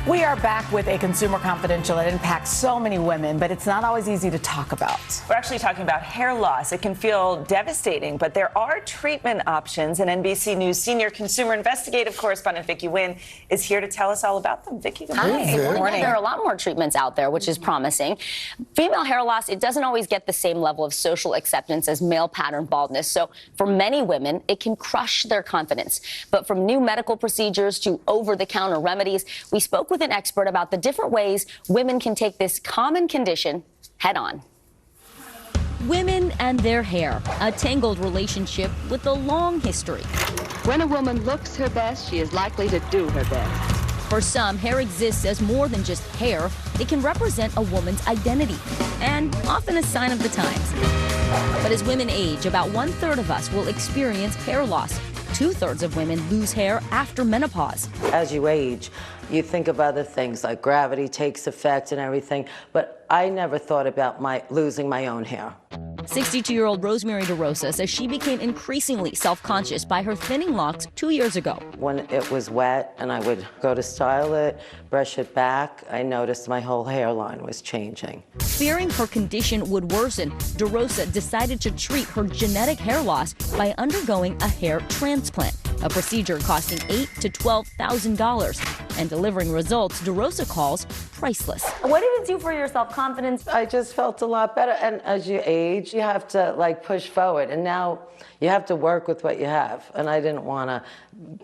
We are back with a Consumer Confidential that impacts so many women, but it's not always easy to talk about. We're actually talking about hair loss. It can feel devastating, but there are treatment options. And NBC News senior consumer investigative correspondent Vicki Nguyen is here to tell us all about them. Vicki, good morning. Hi. Good morning. There are a lot more treatments out there, which is promising. Female hair loss, it doesn't always get the same level of social acceptance as male pattern baldness. So for many women, it can crush their confidence. But from new medical procedures to over-the-counter remedies, we spoke with an expert about the different ways women can take this common condition head on. Women and their hair, a tangled relationship with a long history. When a woman looks her best, she is likely to do her best. For some, hair exists as more than just hair. It can represent a woman's identity and often a sign of the times. But as women age, about 1/3 of us will experience hair loss. 2/3 of women lose hair after menopause. As you age, you think of other things like gravity takes effect and everything, but I never thought about losing my own hair. 62-year-old Rosemary DeRosa says she became increasingly self-conscious by her thinning locks 2 years ago. When it was wet and I would go to style it, brush it back, I noticed my whole hairline was changing. Fearing her condition would worsen, DeRosa decided to treat her genetic hair loss by undergoing a hair transplant, a procedure costing $8,000 to $12,000 and delivering results DeRosa calls priceless. What did it do for your self-confidence? I just felt a lot better. And as you age, you have to push forward. And now you have to work with what you have. And I didn't want to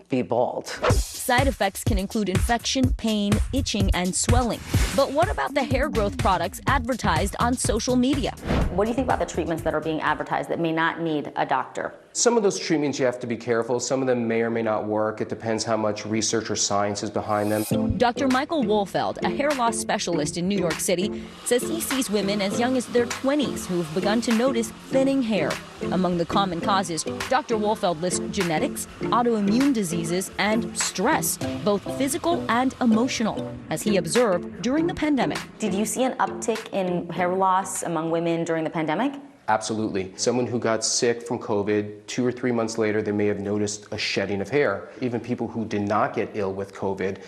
be bald. Side effects can include infection, pain, itching, and swelling. But what about the hair growth products advertised on social media? What do you think about the treatments that are being advertised that may not need a doctor? Some of those treatments you have to be careful. Some of them may or may not work. It depends how much research or science is behind them. Dr. Michael Wolfeld, a hair loss specialist in New York City, says he sees women as young as their 20s who have begun to notice thinning hair. Among the common causes, Dr. Wolfeld lists genetics, autoimmune diseases, and stress, both physical and emotional, as he observed during the pandemic. Did you see an uptick in hair loss among women during the pandemic? Absolutely. Someone who got sick from COVID, 2 or 3 months later, they may have noticed a shedding of hair. Even people who did not get ill with COVID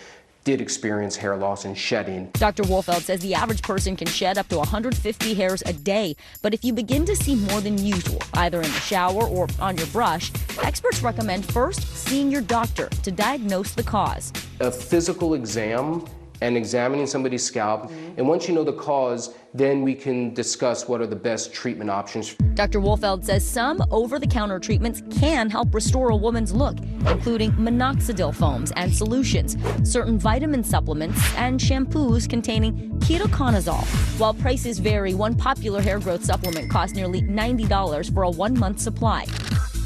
did experience hair loss and shedding. Dr. Wolfeld says the average person can shed up to 150 hairs a day, but if you begin to see more than usual, either in the shower or on your brush, experts recommend first seeing your doctor to diagnose the cause. A physical exam and examining somebody's scalp, and once you know the cause, then we can discuss what are the best treatment options. Dr. Wolfeld says some over-the-counter treatments can help restore a woman's look, including minoxidil foams and solutions, certain vitamin supplements, and shampoos containing ketoconazole. While prices vary, one popular hair growth supplement costs nearly $90 for a 1-month supply.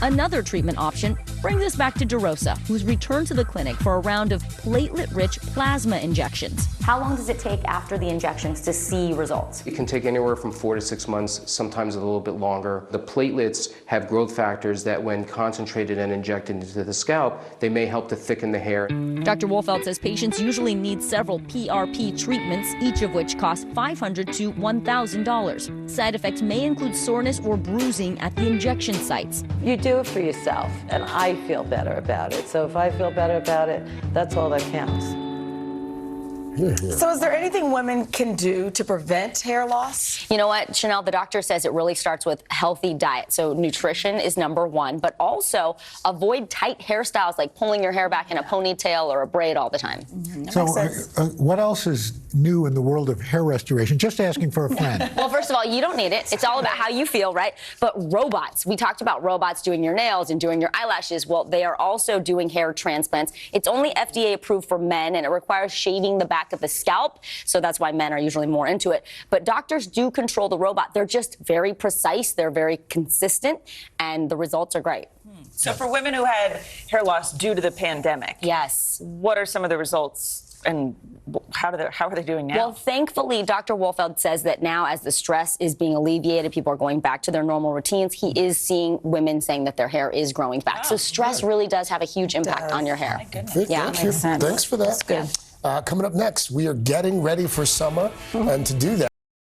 Another treatment option brings us back to DeRosa, who's returned to the clinic for a round of platelet-rich plasma injections. How long does it take after the injections to see results? It can take anywhere from 4 to 6 months, sometimes a little bit longer. The platelets have growth factors that when concentrated and injected into the scalp, they may help to thicken the hair. Dr. Wolfeld says patients usually need several PRP treatments, each of which costs $500 to $1,000. Side effects may include soreness or bruising at the injection sites. You do it for yourself, and I feel better about it. So if I feel better about it, that's all that counts. So is there anything women can do to prevent hair loss? You know what, Chanel, the doctor says it really starts with healthy diet. So nutrition is number one, but also avoid tight hairstyles like pulling your hair back in a ponytail or a braid all the time. So what else is new in the world of hair restoration? Just asking for a friend. Well, first of all, you don't need it. It's all about how you feel, right? But robots, we talked about robots doing your nails and doing your eyelashes. Well, they are also doing hair transplants. It's only FDA approved for men, and it requires shaving the back of the scalp. So that's why men are usually more into it. But doctors do control the robot. They're just very precise. They're very consistent, and the results are great. So for women who had hair loss due to the pandemic, yes, what are some of the results? And how are they doing now? Well, thankfully, Dr. Wolfeld says that now as the stress is being alleviated, people are going back to their normal routines, he is seeing women saying that their hair is growing back. So stress really does have a huge impact on your hair. My goodness. Yeah, Thanks for that. That's good. Coming up next, we are getting ready for summer, and to do that,